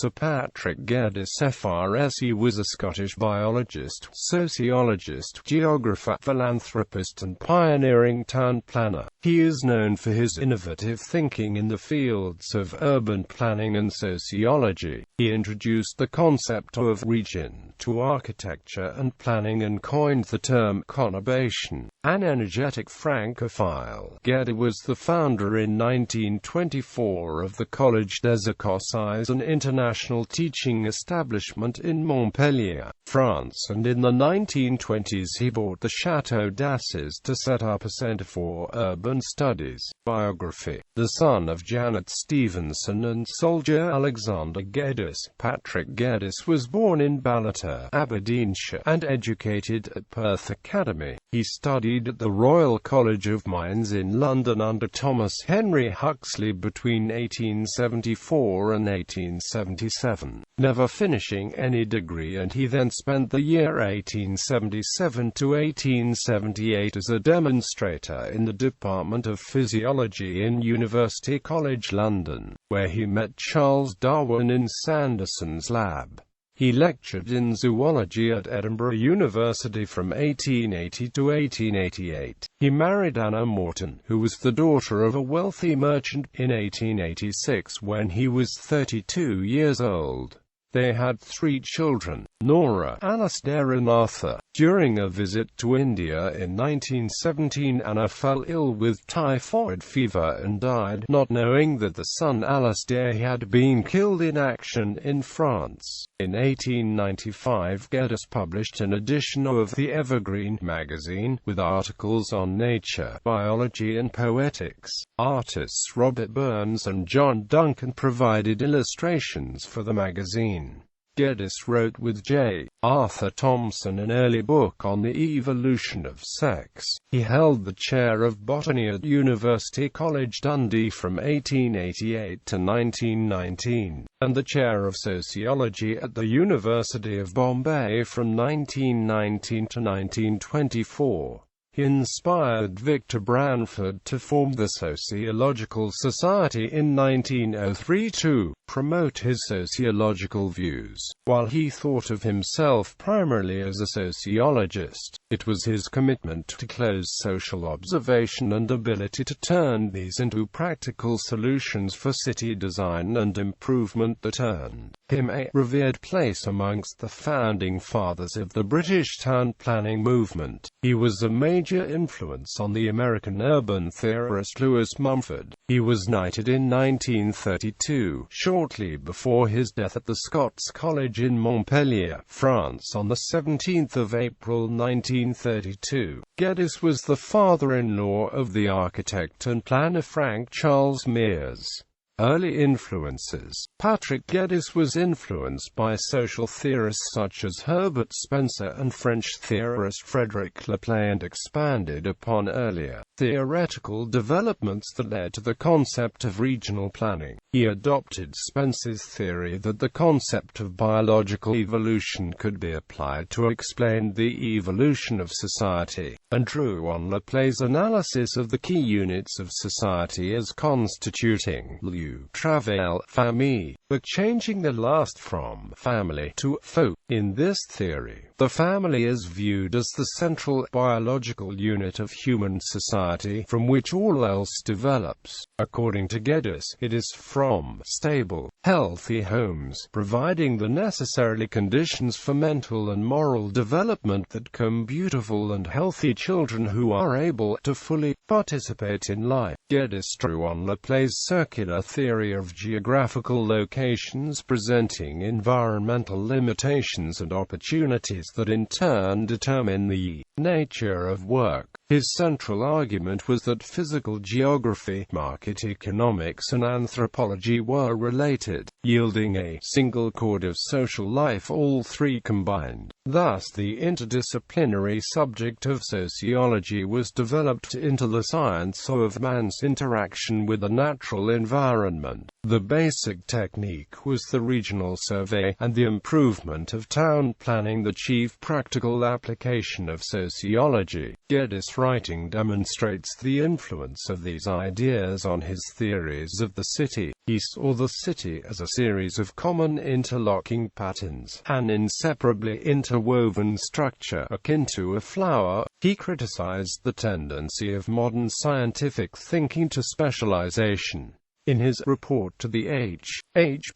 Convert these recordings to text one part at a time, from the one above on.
Sir Patrick Geddes FRSE was a Scottish biologist, sociologist, geographer, philanthropist and pioneering town planner. He is known for his innovative thinking in the fields of urban planning and sociology. He introduced the concept of region to architecture and planning and coined the term conurbation. An energetic Francophile, Geddes was the founder in 1924 of the Collège des Écossais, an international teaching establishment in Montpellier, France, and in the 1920s he bought the Château to set up a centre for urban studies. Biography. The son of Janet Stevenson and soldier Alexander Geddes, Patrick Geddes was born in Ballater, Aberdeenshire, and educated at Perth Academy. He studied at the Royal College of Mines in London under Thomas Henry Huxley between 1874 and 1877, never finishing any degree, and he then spent the year 1877 to 1878 as a demonstrator in the Department of Physiology in University College London, where he met Charles Darwin in Sanderson's lab. He lectured in zoology at Edinburgh University from 1880 to 1888. He married Anna Morton, who was the daughter of a wealthy merchant, in 1886 when he was 32 years old. They had 3 children, Nora, Alastair and Arthur. During a visit to India in 1917, Anna fell ill with typhoid fever and died, not knowing that the son Alastair had been killed in action in France. In 1895, Geddes published an edition of the Evergreen magazine, with articles on nature, biology and poetics. Artists Robert Burns and John Duncan provided illustrations for the magazine. Geddes wrote with J. Arthur Thomson an early book on the evolution of sex. He held the chair of botany at University College Dundee from 1888 to 1919, and the chair of sociology at the University of Bombay from 1919 to 1924. He inspired Victor Branford to form the Sociological Society in 1903 to promote his sociological views. While he thought of himself primarily as a sociologist, it was his commitment to close social observation and ability to turn these into practical solutions for city design and improvement that earned him a revered place amongst the founding fathers of the British town planning movement. He was a major influence on the American urban theorist Lewis Mumford. He was knighted in 1932, shortly before his death at the Scots College in Montpellier, France on the 17th of April 1932. Geddes was the father-in-law of the architect and planner Frank Charles Mears. Early influences. Patrick Geddes was influenced by social theorists such as Herbert Spencer and French theorist Frédéric Laplace, and expanded upon earlier theoretical developments that led to the concept of regional planning. He adopted Spencer's theory that the concept of biological evolution could be applied to explain the evolution of society, and drew on Laplace's analysis of the key units of society as constituting travail, famille, but changing the last from family to folk. In this theory, the family is viewed as the central biological unit of human society, from which all else develops. According to Geddes, it is from stable, healthy homes, providing the necessary conditions for mental and moral development, that come beautiful and healthy children who are able to fully participate in life. Geddes drew on Laplace's circular theory of geographical locations, presenting environmental limitations and opportunities that in turn determine the nature of work. His central argument was that physical geography, market economics and anthropology were related, yielding a single chord of social life, all three combined. Thus the interdisciplinary subject of sociology was developed into the science of man's interaction with the natural environment. The basic technique was the regional survey, and the improvement of town planning the chief practical application of sociology. Geddes' writing demonstrates the influence of these ideas on his theories of the city. He saw the city as a series of common interlocking patterns, an inseparably interwoven structure akin to a flower. He criticized the tendency of modern scientific thinking to specialization. In his report to the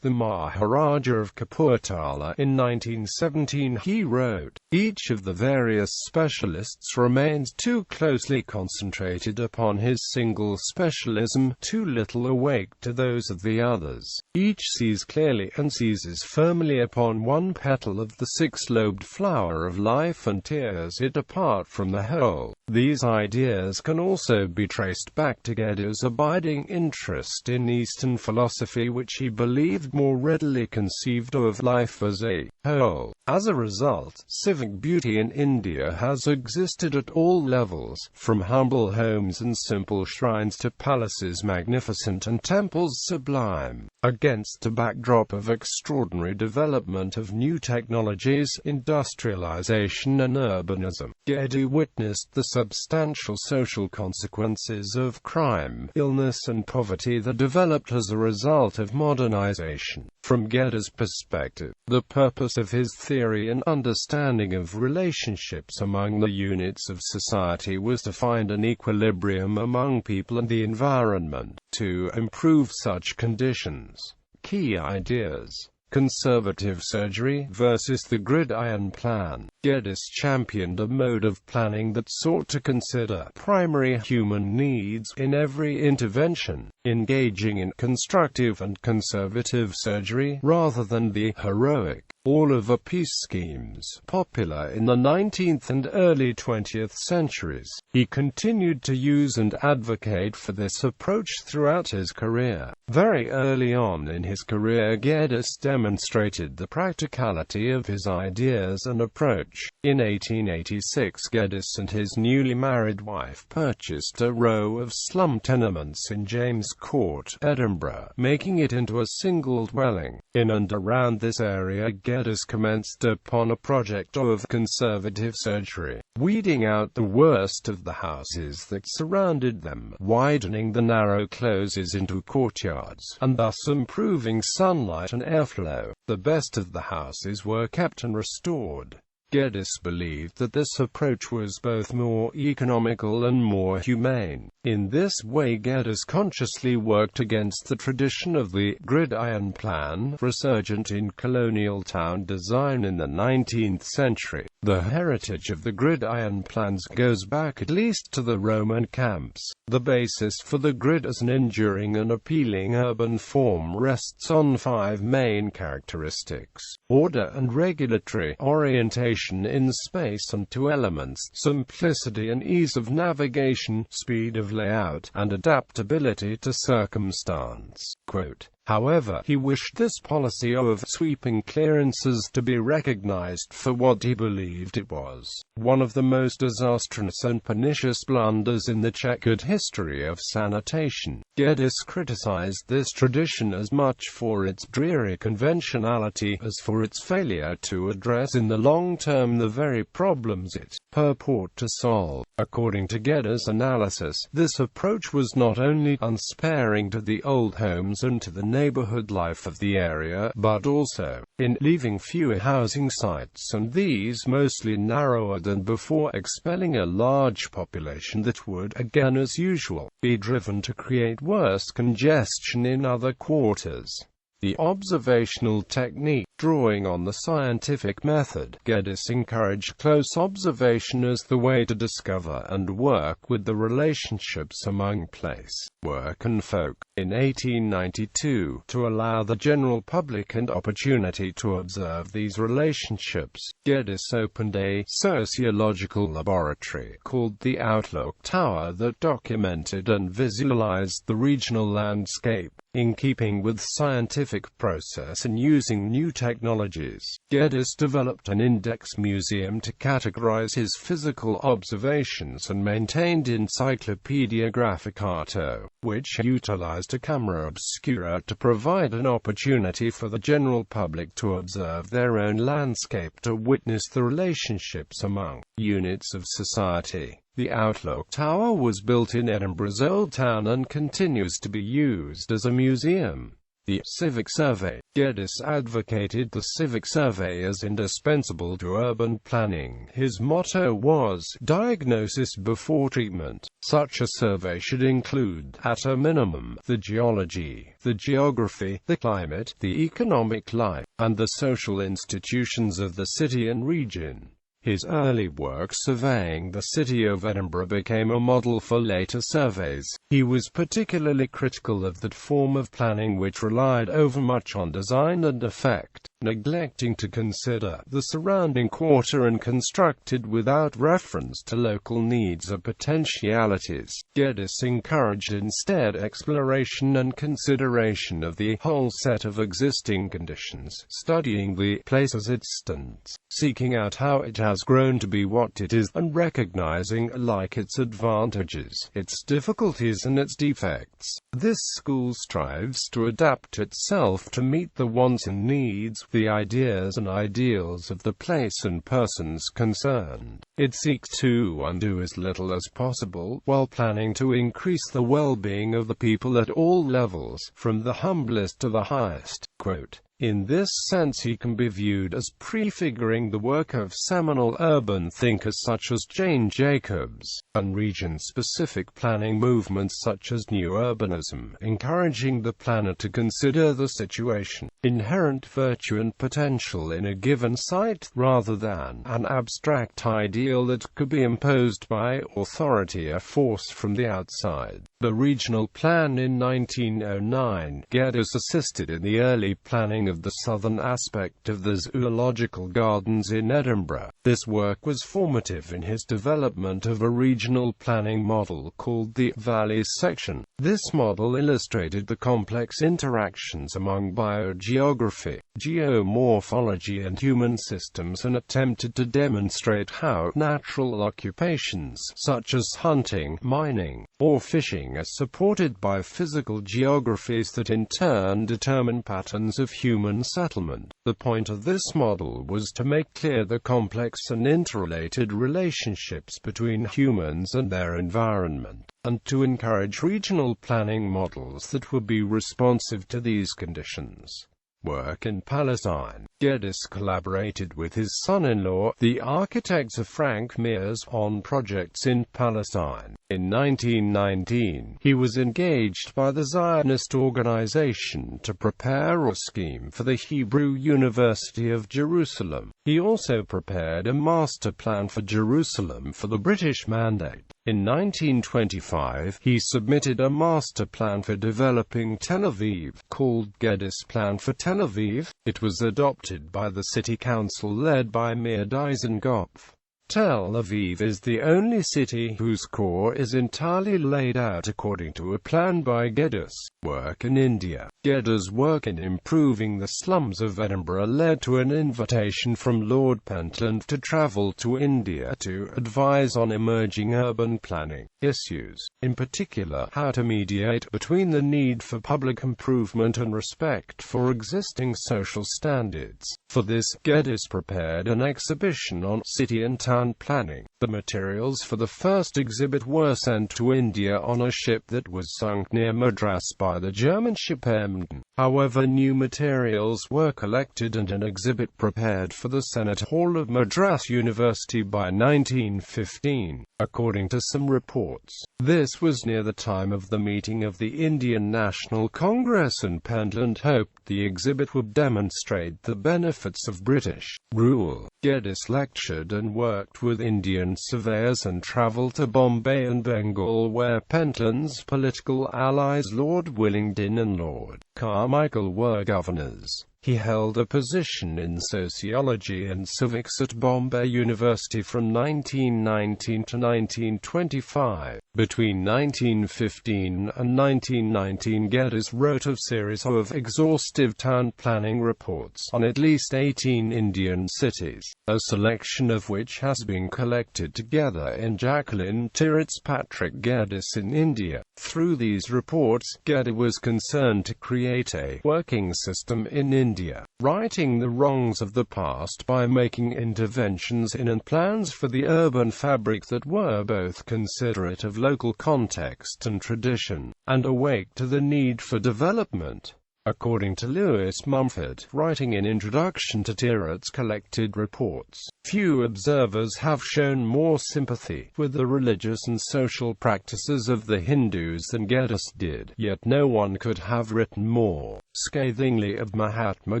the Maharaja of Kapurthala in 1917, he wrote, "Each of the various specialists remains too closely concentrated upon his single specialism, too little awake to those of the others. Each sees clearly and seizes firmly upon one petal of the six-lobed flower of life and tears it apart from the whole." These ideas can also be traced back to Geddes' abiding interest in Eastern philosophy, which he believed more readily conceived of life as a whole. As a result, civic beauty in India has existed at all levels, from humble homes and simple shrines to palaces magnificent and temples sublime. Against a backdrop of extraordinary development of new technologies, industrialization and urbanism, Geddes witnessed the substantial social consequences of crime, illness and poverty that developed as a result of modernization. From Geddes' perspective, the purpose of his theory and understanding of relationships among the units of society was to find an equilibrium among people and the environment, to improve such conditions. Key ideas: conservative surgery versus the gridiron plan. Geddes championed a mode of planning that sought to consider primary human needs in every intervention, engaging in constructive and conservative surgery, rather than the heroic, all-of-a-piece schemes popular in the 19th and early 20th centuries. He continued to use and advocate for this approach throughout his career. Very early on in his career, Geddes demonstrated the practicality of his ideas and approach. In 1886, Geddes and his newly married wife purchased a row of slum tenements in James Court, Edinburgh, making it into a single dwelling. In and around this area, Geddes commenced upon a project of conservative surgery, weeding out the worst of the houses that surrounded them, widening the narrow closes into courtyards, and thus improving sunlight and airflow. The best of the houses were kept and restored. Geddes believed that this approach was both more economical and more humane. In this way, Geddes consciously worked against the tradition of the gridiron plan, resurgent in colonial town design in the 19th century. The heritage of the gridiron plans goes back at least to the Roman camps. The basis for the grid as an enduring and appealing urban form rests on 5 main characteristics: order and regulatory orientation in space and 2 elements: simplicity and ease of navigation, speed of layout, and adaptability to circumstance. Quote, however, he wished this policy of sweeping clearances to be recognized for what he believed it was: one of the most disastrous and pernicious blunders in the checkered history of sanitation. Geddes criticized this tradition as much for its dreary conventionality as for its failure to address in the long term the very problems it purported to solve. According to Geddes' analysis, this approach was not only unsparing to the old homes and to the neighborhood life of the area, but also in leaving fewer housing sites, and these mostly narrower than before, expelling a large population that would, again as usual, be driven to create worse congestion in other quarters. The observational technique. Drawing on the scientific method, Geddes encouraged close observation as the way to discover and work with the relationships among place, work and folk. In 1892, to allow the general public an opportunity to observe these relationships, Geddes opened a sociological laboratory called the Outlook Tower that documented and visualized the regional landscape. In keeping with scientific process and using new technologies, Geddes developed an index museum to categorize his physical observations and maintained Encyclopedia Graphicauto, which utilized a camera obscura to provide an opportunity for the general public to observe their own landscape, to witness the relationships among units of society. The Outlook Tower was built in Edinburgh's Old Town and continues to be used as a museum. The Civic Survey. Geddes advocated the Civic Survey as indispensable to urban planning. His motto was, "Diagnosis before treatment." Such a survey should include, at a minimum, the geology, the geography, the climate, the economic life, and the social institutions of the city and region. His early work surveying the city of Edinburgh became a model for later surveys. He was particularly critical of that form of planning which relied overmuch on design and effect, neglecting to consider the surrounding quarter and constructed without reference to local needs or potentialities. Geddes encouraged instead exploration and consideration of the whole set of existing conditions, studying the place as it stands, seeking out how it has grown to be what it is, and recognizing alike its advantages, its difficulties and its defects. This school strives to adapt itself to meet the wants and needs, the ideas and ideals of the place and persons concerned. It seeks to undo as little as possible, while planning to increase the well-being of the people at all levels, from the humblest to the highest. Quote, "In this sense he can be viewed as prefiguring the work of seminal urban thinkers such as Jane Jacobs, and region-specific planning movements such as New Urbanism, encouraging the planner to consider the situation, inherent virtue and potential in a given site, rather than an abstract ideal that could be imposed by authority or force from the outside." The regional plan in 1909, Geddes assisted in the early planning of the southern aspect of the Zoological Gardens in Edinburgh. This work was formative in his development of a regional planning model called the Valley Section. This model illustrated the complex interactions among biogeography, geomorphology and human systems, and attempted to demonstrate how natural occupations, such as hunting, mining, or fishing, are supported by physical geographies that in turn determine patterns of human settlement. The point of this model was to make clear the complex and interrelated relationships between humans and their environment, and to encourage regional planning models that would be responsive to these conditions. Work in Palestine. Geddes collaborated with his son-in-law, the architect Frank Mears, on projects in Palestine. In 1919, he was engaged by the Zionist organization to prepare a scheme for the Hebrew University of Jerusalem. He also prepared a master plan for Jerusalem for the British Mandate. In 1925, he submitted a master plan for developing Tel Aviv, called Geddes Plan for Tel Aviv. It was adopted by the city council led by Meir Dizengoff. Tel Aviv is the only city whose core is entirely laid out according to a plan by Geddes. Work in India. Geddes' work in improving the slums of Edinburgh led to an invitation from Lord Pentland to travel to India to advise on emerging urban planning issues, in particular how to mediate between the need for public improvement and respect for existing social standards. For this, Geddes prepared an exhibition on city and town planning. The materials for the first exhibit were sent to India on a ship that was sunk near Madras by the German ship Emden. However, new materials were collected and an exhibit prepared for the Senate Hall of Madras University by 1915, according to some reports. This was near the time of the meeting of the Indian National Congress, and Pentland hoped the exhibit would demonstrate the benefits of British rule. Geddes lectured and worked with Indian surveyors and travelled to Bombay and Bengal, where Pentland's political allies Lord Willingdon and Lord Carmichael were governors. He held a position in sociology and civics at Bombay University from 1919 to 1925. Between 1915 and 1919, Geddes wrote a series of exhaustive town planning reports on at least 18 Indian cities, a selection of which has been collected together in Jacqueline Tirrett's Patrick Geddes in India. Through these reports, Geddes was concerned to create a working system in India, righting the wrongs of the past by making interventions in and plans for the urban fabric that were both considerate of local context and tradition, and awake to the need for development. According to Lewis Mumford, writing in Introduction to Tirrett's collected reports, few observers have shown more sympathy with the religious and social practices of the Hindus than Geddes did, yet no one could have written more scathingly of Mahatma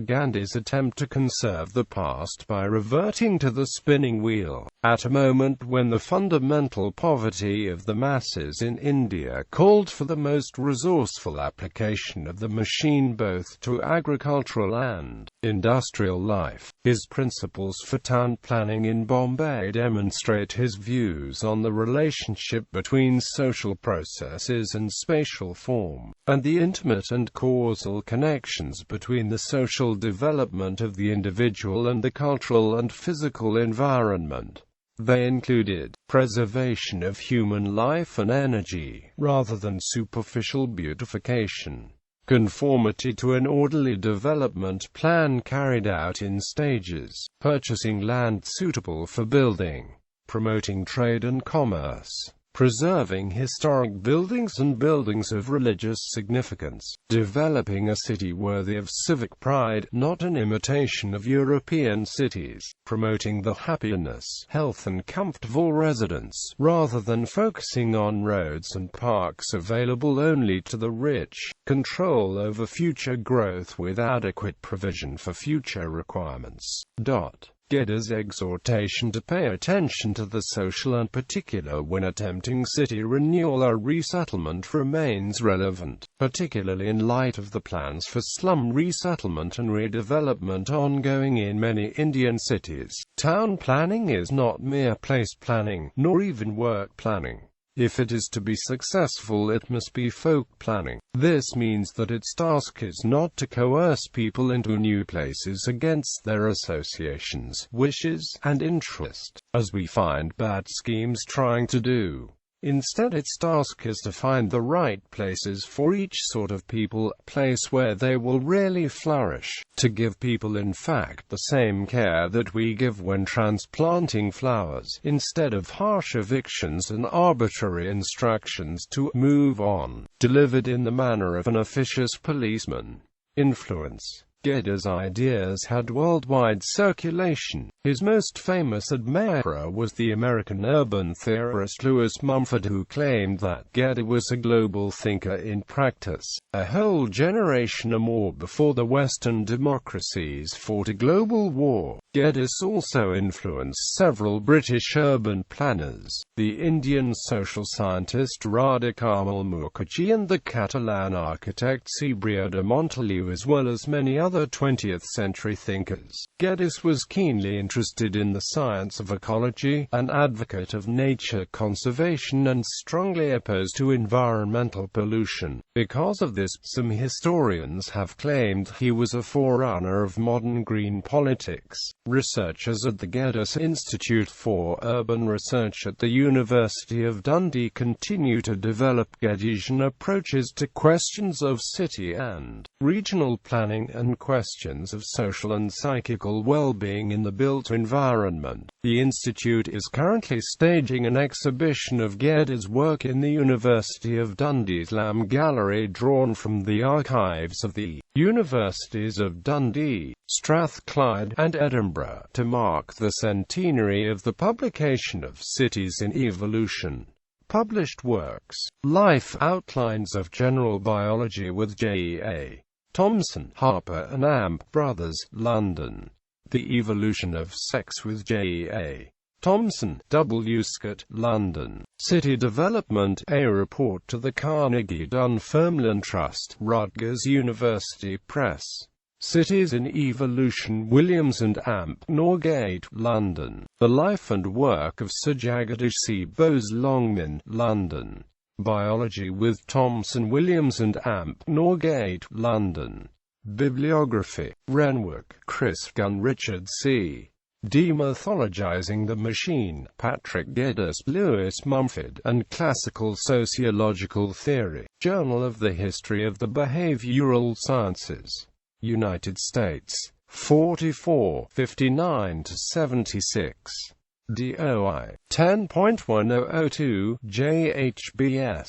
Gandhi's attempt to conserve the past by reverting to the spinning wheel, at a moment when the fundamental poverty of the masses in India called for the most resourceful application of the machine both to agricultural and industrial life. His principles for town planning in Bombay demonstrate his views on the relationship between social processes and spatial form, and the intimate and causal connections between the social development of the individual and the cultural and physical environment. They included preservation of human life and energy, rather than superficial beautification; conformity to an orderly development plan carried out in stages; purchasing land suitable for building; promoting trade and commerce; preserving historic buildings and buildings of religious significance; developing a city worthy of civic pride, not an imitation of European cities; promoting the happiness, health and comfortable residence, rather than focusing on roads and parks available only to the rich; control over future growth with adequate provision for future requirements. Geddes' exhortation to pay attention to the social and particular when attempting city renewal or resettlement remains relevant, particularly in light of the plans for slum resettlement and redevelopment ongoing in many Indian cities. Town planning is not mere place planning, nor even work planning. If it is to be successful, it must be folk planning. This means that its task is not to coerce people into new places against their associations, wishes, and interest, as we find bad schemes trying to do. Instead, its task is to find the right places for each sort of people, a place where they will really flourish, to give people in fact the same care that we give when transplanting flowers, instead of harsh evictions and arbitrary instructions to move on, delivered in the manner of an officious policeman. Influence. Geddes' ideas had worldwide circulation. His most famous admirer was the American urban theorist Lewis Mumford, who claimed that Geddes was a global thinker in practice. A whole generation or more before the Western democracies fought a global war, Geddes also influenced several British urban planners, the Indian social scientist Radha Kamal Mukherjee and the Catalan architect Cebrià de Montoliu, as well as many other 20th-century thinkers. Geddes was keenly interested in the science of ecology, an advocate of nature conservation, and strongly opposed to environmental pollution. Because of this, some historians have claimed he was a forerunner of modern green politics. Researchers at the Geddes Institute for Urban Research at the University of Dundee continue to develop Geddesian approaches to questions of city and regional planning and questions of social and psychical well-being in the built environment. The Institute is currently staging an exhibition of Geddes' work in the University of Dundee's Lamb Gallery, drawn from the archives of the Universities of Dundee, Strathclyde, and Edinburgh, to mark the centenary of the publication of Cities in Evolution. Published works: Life Outlines of General Biology with J.A. Thomson, Harper and Amp Brothers, London. The Evolution of Sex with J.A. Thomson, W. Scott, London. City Development, a report to the Carnegie Dunfermline Trust, Rutgers University Press. Cities in Evolution, Williams and Amp, Norgate, London. The Life and Work of Sir Jagadish C. Bose-Longman, London. Biology with Thomson, Williams and Amp, Norgate, London. Bibliography. Renwick, Chris Gunn, Richard C. Demythologizing the Machine, Patrick Geddes, Lewis Mumford, and Classical Sociological Theory. Journal of the History of the Behavioral Sciences. United States. 44, 59-76. DOI. 10.1002, JHBS.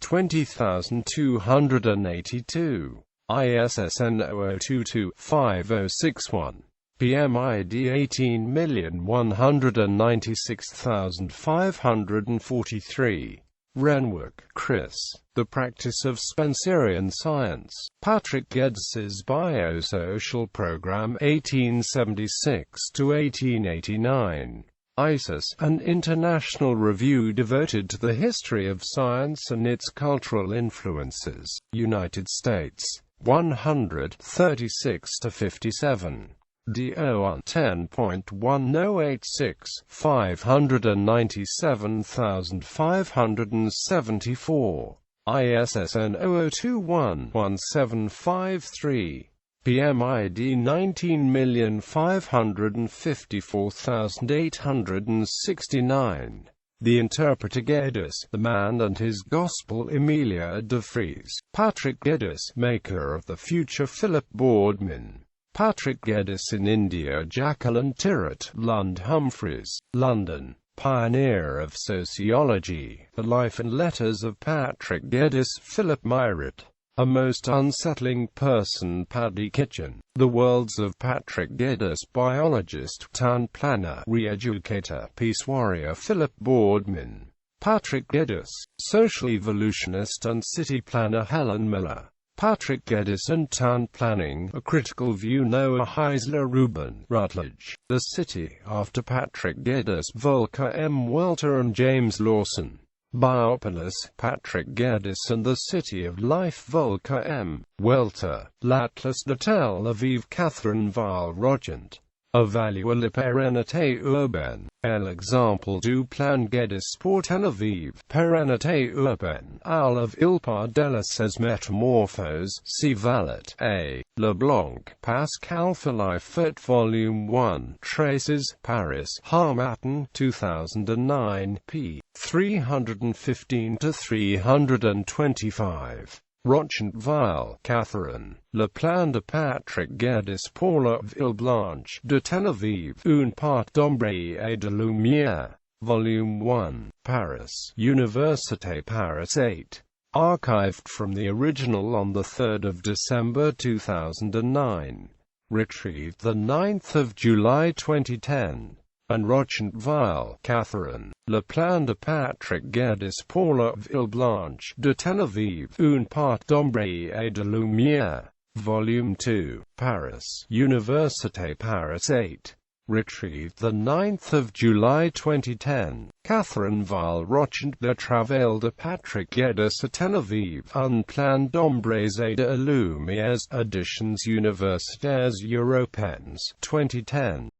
20282. ISSN 0022-5061. PMID 18,196,543. Renwick, Chris. The Practice of Spencerian Science. Patrick Geddes's Biosocial Program 1876-1889. ISIS, an international review devoted to the history of science and its cultural influences. United States. 136-57. DOI 10.1086, 597,574. ISSN 0021-1753. PMID 19,554,869. The Interpreter Geddes, The Man and His Gospel, Emilia de Vries. Patrick Geddes, maker of the future Philip Boardman. Patrick Geddes in India. Jacqueline Tirrett, Lund Humphreys, London. Pioneer of Sociology. The Life and Letters of Patrick Geddes. Philip Myritt. A Most Unsettling Person. Paddy Kitchen. The Worlds of Patrick Geddes. Biologist, town planner, re-educator, peace warrior. Philip Boardman. Patrick Geddes. Social evolutionist and city planner. Helen Miller. Patrick Geddes and Town Planning, A Critical View. Noah Heisler Rubin, Rutledge. The City, after Patrick Geddes. Volker M. Welter and James Lawson. Biopolis, Patrick Geddes and the City of Life. Volker M. Welter. L'Atlas de Tel Aviv. Catherine Weil-Rogent. Evaluer la pérennité urbaine. L'exemple du plan Geddes pour Tel Aviv. Pérennité urbaine. À la ville par de ses métamorphoses. C. Vallet, A. Leblanc, Pascal Philippet, Volume 1. Traces, Paris, Harmattan, 2009, p. 315-325. Rochant-Weil, Catherine. Le plan de Patrick Geddes pour la ville blanche de Tel Aviv, une part d'ombre et de lumière. Volume 1. Paris, Université Paris 8. Archived from the original on 3 December 2009. Retrieved 9 July 2010. And Rochant-Weil, Catherine. Le plan de Patrick Geddes pour la ville blanche de Tel Aviv, une part d'ombre et de lumière. Volume 2. Paris, Université Paris 8. Retrieved 9 July 2010. Catherine Weil-Rogent. Le travail de Patrick Geddes à Tel Aviv. Un plan d'ombres et de lumières. Editions Universitaires Européennes. 2010.